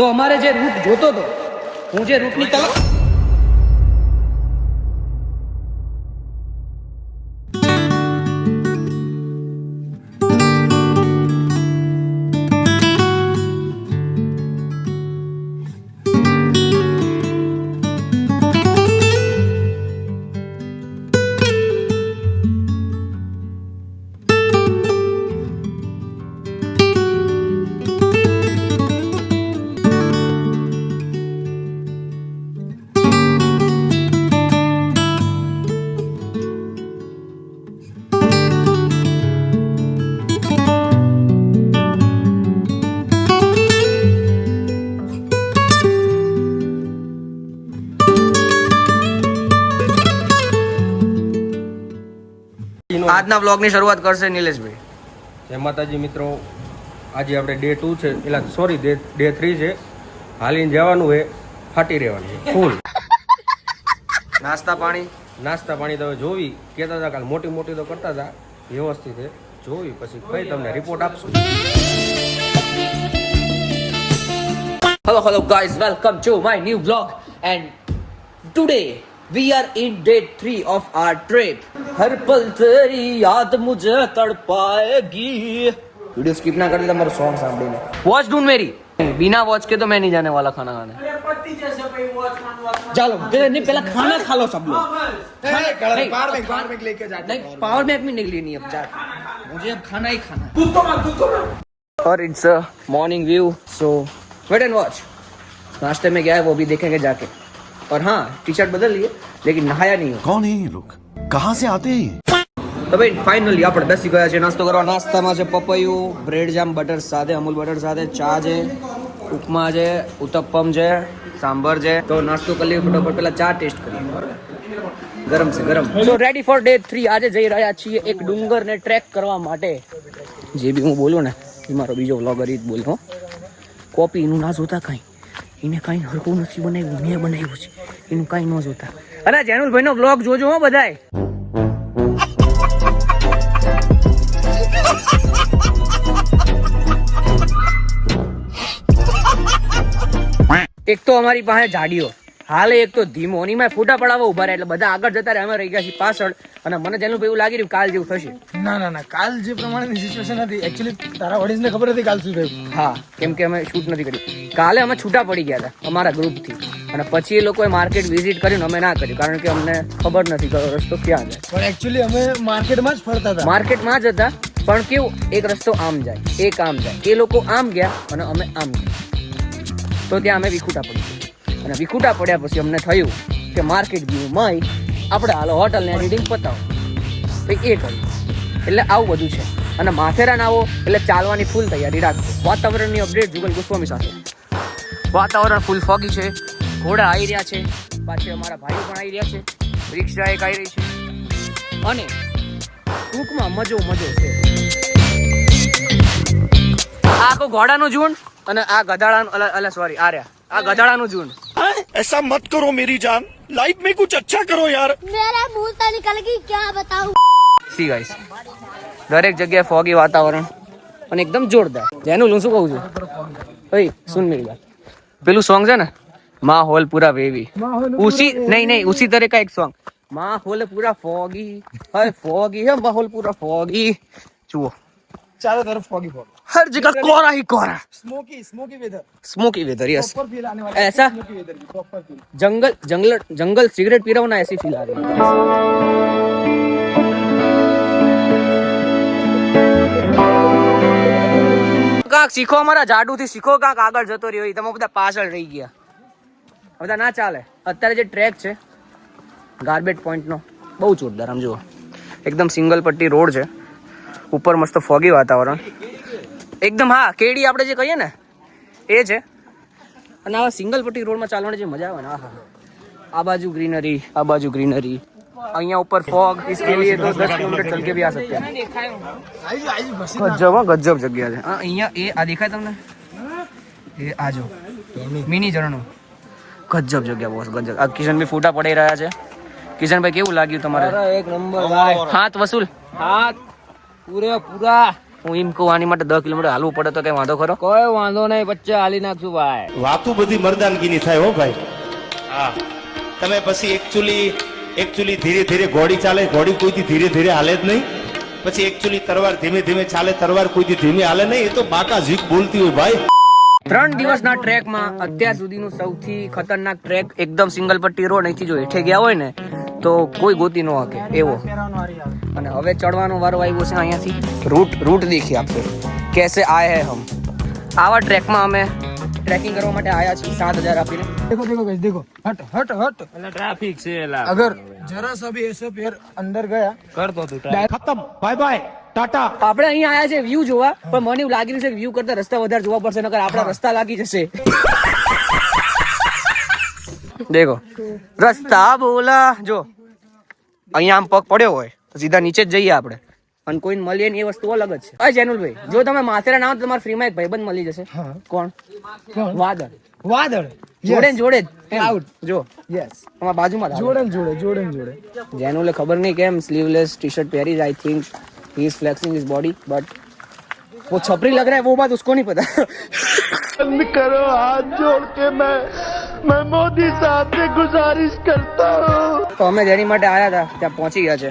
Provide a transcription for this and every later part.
તો અમારે જે રૂટ જોતો હતો, હું જે રૂટની તલાશ આજના વ્લોગની શરૂઆત કરશે નિલેશભાઈ. જય માતાજી મિત્રો, આજે આપણે ડે 2 છે, એટલે સોરી ડે 3 છે. હાલીને જવાનું છે, ફાટી રહેવાનું છે ફૂલ. નાસ્તા પાણી તો હવે જોવી કહેતા હતા, કાલ મોટી મોટી તો કરતા હતા, વ્યવસ્થિત છે જોવી, પછી કઈ તમને રિપોર્ટ આપશું. Hello guys, welcome to my new vlog and today we are in day 3 of our trip. हर पल तेरी याद मुझे तड़पाएगी. वीडियो स्किप ना कर ले, मेरा सॉन्ग सामने वॉच ढूंढ मेरी. बिना वॉच के तो मैं नहीं जाने वाला खाना खाने. चलो नहीं, पहला खाना खा लो सब लोग. पावर बैंक लेके जाते. नहीं, पावर बैंक में नहीं लेनी अब, जा मुझे अब खाना ही खाना. और it's a morning view, so wait and watch. नाश्ते में क्या है वो भी देखेंगे जाके. और हाँ, टी शर्ट बदल लिए लेकिन नहाया नहीं हो. कौन है ये लोग, कहाँ से आते हैं? તો ભાઈ ફાઇનલી આપણે બેસી ગયા છે નાસ્તો કરવા. નાસ્તામાં છે પપૈયું, બ્રેડ જામ, બટર સાથે, અમૂલ બટર સાથે, ચા છે, ઉપમા છે, ઉત્તપમ છે, સાંભર છે. તો નાસ્તો કરી લઈએ ફટાફટ, પહેલા ચા ટેસ્ટ કરીએ. ગરમ છે ગરમ. સો રેડી ફોર ડે 3. આજે જઈ રહ્યા છીએ એક ડુંગરને ટ્રેક કરવા માટે. જે બી હું બોલું ને એ મારો બીજો વ્લોગર જ બોલ્યો. કોપી એનું ના જોતા કાંઈ, એને કાંઈ હરખું નથી બનાવ્યું, મેં બનાવ્યું છે એનું કાંઈ ન જોતા. અરે જેનુલભાઈનો વ્લોગ જોજો હો બધાય. એક તો અમારી પાસે જાડીઓ, હાલે એક તો ધીમો, ની માં ફોટા પડાવવા ઉભા રહ્યા, એટલે બધા આગળ જતા રહ્યા, અમે રહી ગયા છીએ પાછળ. અને મને જેનું એવું લાગી રહ્યું કાલ જેવું થશે. ના કાલ જે પ્રમાણેની સિચ્યુએશન હતી, એકચ્યુઅલી તારા ઓડિયન્સને ખબર હતી કાલ શું થયું. હા, કેમ કે અમે શૂટ નથી કર્યું. કાલે અમે છૂટા પડી ગયા હતા અમારા ગ્રુપથી, અને પછી એ લોકોએ માર્કેટ વિઝિટ કર્યું, અમે ના કર્યું કારણ કે અમને ખબર નથી કયો રસ્તો ક્યાં જાય. પણ એકચ્યુઅલી અમે માર્કેટમાં જ ફરતા હતા. માર્કેટમાં જ હતા, પણ કેવું એક રસ્તો આમ જાય, એક આમ જાય. એ લોકો આમ ગયા અને અમે આમ ગયા, તો ત્યાં અમે વિખૂટા પડી ગયા. અને વિખૂટા પડ્યા પછી અમને થયું કે માર્કેટ વ્યૂ મય આપણે હાલો હોટલને રીડિંગ પતાવો. તો એ કર્યું. એટલે આવું બધું છે. અને માથેરાન આવો એટલે ચાલવાની ફૂલ તૈયારી રાખજો. વાતાવરણની અપડેટ જુગલ ગોસ્વામી સાથે. વાતાવરણ ફૂલ ફોગી છે, ઘોડા આવી રહ્યા છે, પાછી અમારા ભાઈઓ પણ આવી રહ્યા છે, રિક્ષા એક આવી રહી છે, અને ટૂંકમાં મજો છે. આ આખો ઘોડાનું ઝુંડ અને આ ગધાડાનું, અલા સોરી આ રહ્યા, આ ગધાડાનું ઝુંડ. ऐसा मत करो मेरी जान, लाइफ में कुछ अच्छा करो यार. मेरा मुंह से निकल गई, क्या बताऊं. સી ગાઈસ, દરેક જગ્યાએ ફોગી વાતાવરણ અને એકદમ જોરદાર. જેનું હું શું કહું છું, ઓય સુન મેરી બાત, પેલું સોંગ છે ને માહોલ પૂરા વેવી, ઉસી નહીં ઉસી तरह का एक सॉन्ग, माहौल पूरा फॉगी है, फॉगी है माहौल पूरा फॉगी. જુઓ चारों तरफ फॉगी हर जगह कोहरा ही कोहरा, smoky weather yes. Proper feel आने वाला ऐसा स्मोकी वेदर की प्रॉपर फील. जंगल सिगरेट पी रहा हूँ ना, ऐसी फील आ रही है. કાંક શીખો, અમારા જાડુ થી શીખો, કાંક આગળ જતો રહ્યો. તમે બધા પાછળ રહી ગયા, બધા ના ચાલે. અત્યારે જે ટ્રેક છે ગાર્બેજ પોઈન્ટ નો, બહુ જોરદાર. આમ જુઓ, એકદમ સિંગલ પટ્ટી રોડ છે, ઉપર મસ્ત ફોગી વાતાવરણ એકદમ. હા, કેડી આપણે જે કહીએ ને એ છે. અને આવા સિંગલ પટ્ટી રોડમાં ચાલવાની જે મજા આવે ને, આહા, આ બાજુ ગ્રીનરી, આ બાજુ ગ્રીનરી, અહીંયા ઉપર ફોગ. इसके लिए तो 10 किलोमीटर चल के भी आ सकते हैं. ગજબ જગ્યા છે. અહીંયા એ આ દેખાય તમને, એ આજો મિની ઝરણું, ગજબ જગ્યા બોસ, ગજબ. આ કિશનભાઈ ફોટા પડાઈ રહ્યા છે. કિશનભાઈ કેવું લાગ્યું તમારે? एक नंबर. હાથ વસૂલ, हाथ पूरे पूरा હું એમ કહું આની માટે 10 કિલોમીટર હાલવું પડે તો કઈ વાંધો ખરો? કોઈ વાંધો નહીં, બચ્ચે હાલી નાખશું ભાઈ. વાતું બધી મર્દાનગીની થાય હો ભાઈ. હા, તમે પછી એકચ્યુઅલી ધીરે ધીરે ઘોડી ચાલે, ઘોડી કોઈથી ધીરે ધીરે હાલે જ નહીં. પછી એકચ્યુઅલી તરવાર ધીમે ધીમે ચાલે, તરવાર કોઈથી ધીમે હાલે નહીં. એ તો બાકા ઝીક બોલતી હોય ભાઈ. 3 દિવસના ટ્રેકમાં અત્યાર સુધીનું સૌથી ખતરનાક ટ્રેક, એકદમ સિંગલ પટ્ટી રોડ. અહીંથી જો હેઠે ગયા હોય ને તો કોઈ ગોતી ન શકે એવો. અને હવે ચડવાનો વારો આવ્યો છે અહીંયાથી. રૂટ દેખી આપશે કેસે આયે હે હમ. આવા ટ્રેકમાં અમે ટ્રેકિંગ કરવા માટે આયા છીએ 7000 આપીને. देखो देखो guys, देखो हट हट हट ट्रैफिक से अगर जरा सा भी ऐसे पैर अंदर गया कर दो तू ખતમ, બાય બાય, ટાટા. આપણે અહીંયા આયા છે વ્યૂ જોવા, પણ મને એવું લાગી રહ્યું છે કે વ્યૂ કરતા રસ્તા વધારે જોવા પડશે, નકર આપણા રસ્તા લાગી જશે. દેખો રસ્તા બોલા. જો અહીંયા આમ પગ પડ્યો હોય તો સીધા નીચે જ જઈએ આપણે, અને કોઈને મળીએ ને એ વસ્તુ અલગ જ છે. અરે જેનુલભાઈ, જો તમે માથેરાન આવો તો તમારે ફ્રીમાં એક ભાઈબંધ મળી જશે. કોણ? વાદળ. वादळ જોડે ને જોડે જ આઉટ. જો यस અમારા બાજુમાં જ આવે. जोड़न जोड़े जोड़न जोड़े જેનુલે ખબર નહીં કેમ સ્લીવલેસ टी शर्ट पहरी है. I think he is flexing his body, but वो छपरी लग रहा है, वो बात उसको नहीं पता. करो हाथ जोड़ के मैं मोदी साहब से गुजारिश करता हूँ. તો અમે જેની માટે આયા હતા ત્યાં પહોંચી ગયા છે.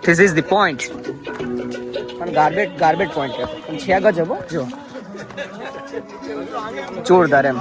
This is the point. પણ ગાર્બેજ પોઈન્ટ છે, પણ છે ગજબ હો. જો જોરદાર એમ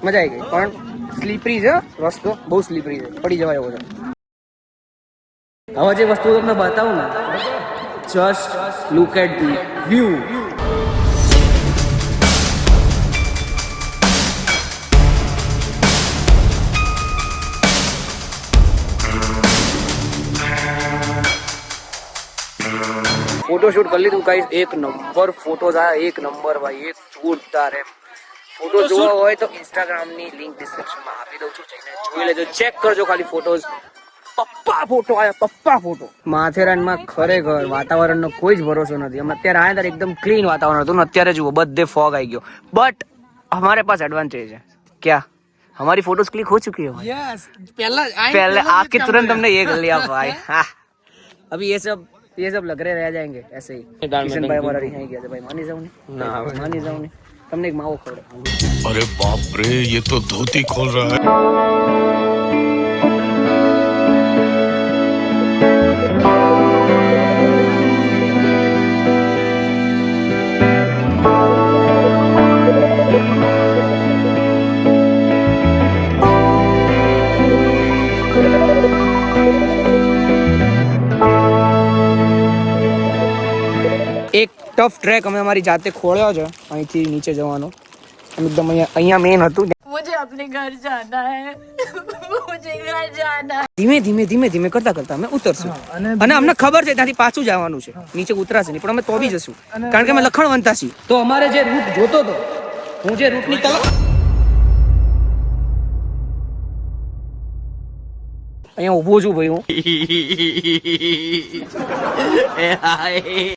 મજા આવી ગઈ, પણ સ્લીપરી છે રસ્તો, બહુ સ્લીપરી છે, પડી જવાય એવો છે. હવે જે વસ્તુ તમને બતાવું ને, just look at the view. Photoshoot कर લીધું ગાઈસ. એક નંબર ફોટોઝ આયા, એક નંબર ભાઈ, એક જોરદાર એમ. ફોટો જોવા હોય તો ઇન્સ્ટાગ્રામ ની લિંક ડિસ્ક્રિપ્શન માં આપી દઉં છું, જઈને જોઈ લેજો, ચેક કરજો ખાલી ફોટોઝ. પપ્પા ફોટો આયા, પપ્પા ફોટો. માથેરાનમાં ખરેખર વાતાવરણનો કોઈ જ ભરોસો નથી. અમે અત્યારે આયા ત્યારે એકદમ ક્લીન વાતાવરણ હતું ને અત્યારે જુઓ બધે ફોગ આવી ગયો. બટ हमारे पास एडवांटेज है. क्या? हमारी फोटोज क्लिक हो चुकी है. यस पहला पहले आके तुरंत हमने ये कर लिया भाई. हाँ, अभी ये सब लग रहे रह जाएंगे ऐसे ही. किशन भाई हमारा यहाँ गया था भाई. मानी जाऊँ नहीं, मानी जाऊँ नहीं. તમને એક માવો ખવડાવું. अरे बाप रे, ये तो धोती खोल रहा है. એક ટફ ટ્રેક અમે અમારી જાતે ખોળ્યો છે અહીંથી નીચે જવાનો. એકદમ અહીંયા મેન હતું. मुझे अपने घर जाना है. मुझे घर जाना. ધીમે ધીમે ધીમે ધીમે કરતા કરતા અમે ઉતરશું. અને અમને ખબર છે ત્યાંથી પાછું જવાનું છે, નીચે ઉતરાશે નહીં, પણ અમે તો બી જશું, કારણ કે અમે લખણ વંતા છીએ. તો અમારે જે રૂટ જોતો હતો, હું જે રૂટની તરફ અહીંયા ઉભો છું ભાઈ હું.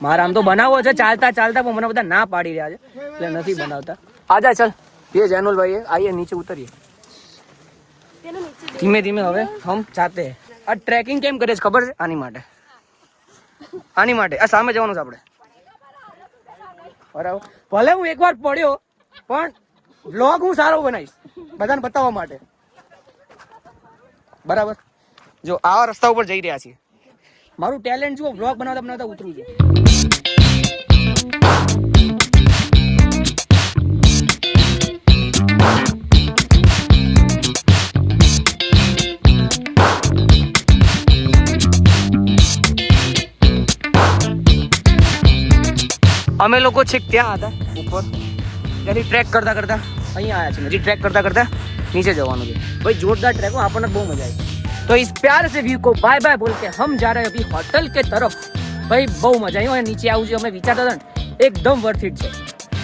મારા આમ તો બનાવવો છે ચાલતા ચાલતા, પણ મને બધા ના પાડી રહ્યા છે એટલે નથી બનાવતા. આજા ચાલ ये जैनुल भाई है, आइए नीचे उतरिए. ધીમે ધીમે હવે હમ જાતે. આ ટ્રેકિંગ કેમ કરે છે ખબર છે? આની માટે આ સામે જવાનું છે આપણે. બરાબર, ભલે હું એકવાર પડ્યો પણ વ્લોગ હું સારો બનાવીશ બધાને બતાવવા માટે. બરાબર, જો આવા રસ્તા ઉપર જઈ રહ્યા છીએ. મારું ટેલેન્ટ જુઓ, વ્લોગ બનાવતા બનાવતા ઉતરું છે. અમે લોકો છેક ત્યાં હતા ઉપર, ત્યાંથી ટ્રેક કરતા કરતા અહીંયા આવ્યા છે. હજી ટ્રેક કરતા કરતા નીચે જવાનું છે ભાઈ. જોરદાર ટ્રેક હો, આપણને બહુ મજા આવી. तो इस प्यार से व्यू को बाय बाय बोल के हम जा रहे हैं अभी होटल के तरफ. भाई બહુ મજા આવી. નીચે આવું છે અમે વિચારતા હતા ને, એકદમ વર્થ ઇટ છે.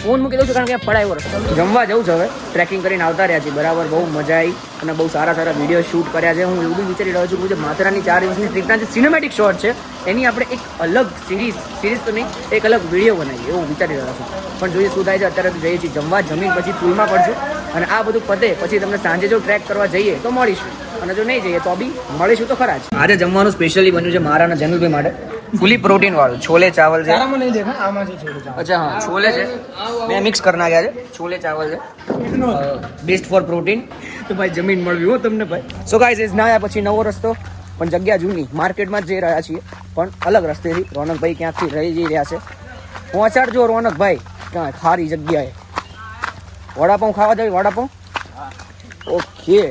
ફોન મૂકી દઉં છું કારણ કે પડાયો રસ્તો. જમવા જવું છે હવે. ટ્રેકિંગ કરીને આવતા રહ્યા છીએ. બરાબર, બહુ મજા આવી અને બહુ સારા સારા વિડીયો શૂટ કર્યા છે. હું એવું બી વિચારી રહ્યો છું કે માથેરાની 4 દિવસની ટ્રીપના જે સિનેમેટિક શોટ છે એની આપણે એક અલગ સિરીઝ તો નહીં, એક અલગ વિડીયો બનાવીએ એવું વિચારી રહ્યો છું. પણ જોઈએ શું થાય છે. અત્યારે તો જઈએ છીએ જમવા, જમીન પછી પુલમાં પડશું અને આ બધું પતે પછી તમને સાંજે જો ટ્રેક કરવા જઈએ તો મળીશું, અને જો નહીં જઈએ તો બી મળીશું તો ખરા જ. આજે જમવાનું સ્પેશિયલી બન્યું છે મારા અને જેનુલભાઈ માટે. ફૂલી પ્રોટીન વાળું છોલે ચાવલ છે. તારામાં નહીં દેખા આમાં છે છોલે ચાવલ. અચ્છા હા છોલે છે મેં મિક્સ કરી નાખ્યા છે છોલે ચાવલ છે બેસ્ટ ફોર પ્રોટીન. તો ભાઈ જમીન મળવી હો તમને ભાઈ. સો ગાઈઝ ઇઝ ના આવ્યા પછી નવો રસ્તો પણ જગ્યા જૂની માર્કેટમાં જ જઈ રહ્યા છીએ પણ અલગ રસ્તેથી. રોનકભાઈ ક્યાંકથી રહી જઈ રહ્યા છે. પહોંચાડજો રોનકભાઈ ક્યાં સારી જગ્યાએ. વડાપાઉં ખાવા જાય વડાપાઉં. ઓકે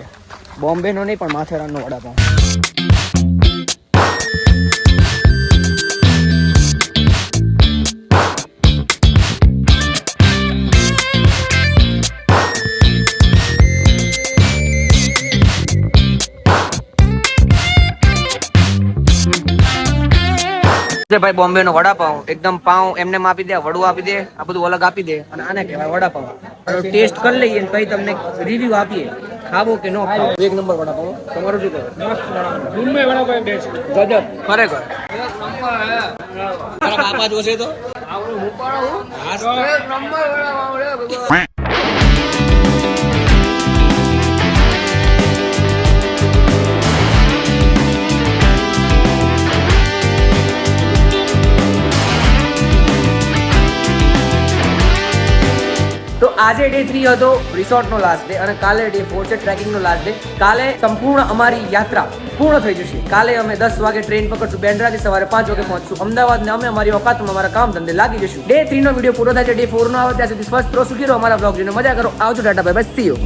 બોમ્બેનો નહીં પણ માથેરાનનો વડાપાઉં. ભાઈ બોમ્બે નો વડાપાઉં એકદમ પાઉં એમને આપી દે વડું આપી દે આ બધું અલગ આપી દે અને આને કહેવાય વડાપાઉં. ટેસ્ટ કરી લઈએ પછી તમને રિવ્યુ આપીએ ખાવો કે ન ખાવો. એક નંબર વડાપાઉં તમારું શું કહેવું? મુંબઈ વડાપાવ બેસ્ટ. ગજબ ખરેખર. તારા બાપા જોશે તો તો આજે ડે 3 હતો રિસોર્ટનો લાસ્ટ ડે અને કાલે ડે 4 છે ટ્રેકિંગનો લાસ્ટ ડે. કાલે સંપૂર્ણ અમારી યાત્રા પૂર્ણ થઈ જશે. કાલે અમે 10 વાગે ટ્રેન પકડશું બેન્ડ્રાથી સવારે 5 વાગે પહોંચશું અમદાવાદ ને અમે અમારી ઓકાતમાં અમારા કામ ધંધે લાગી જશું. ડે 3 નો વિડીયો પૂરો થાય છે. ડે 4 નો આવે ત્યાં સુધી સ્વસ્થ રહો સુખી રહો. અમારા બ્લોગ જોઈને મજા કરો. આવજો Tata bye bye see you.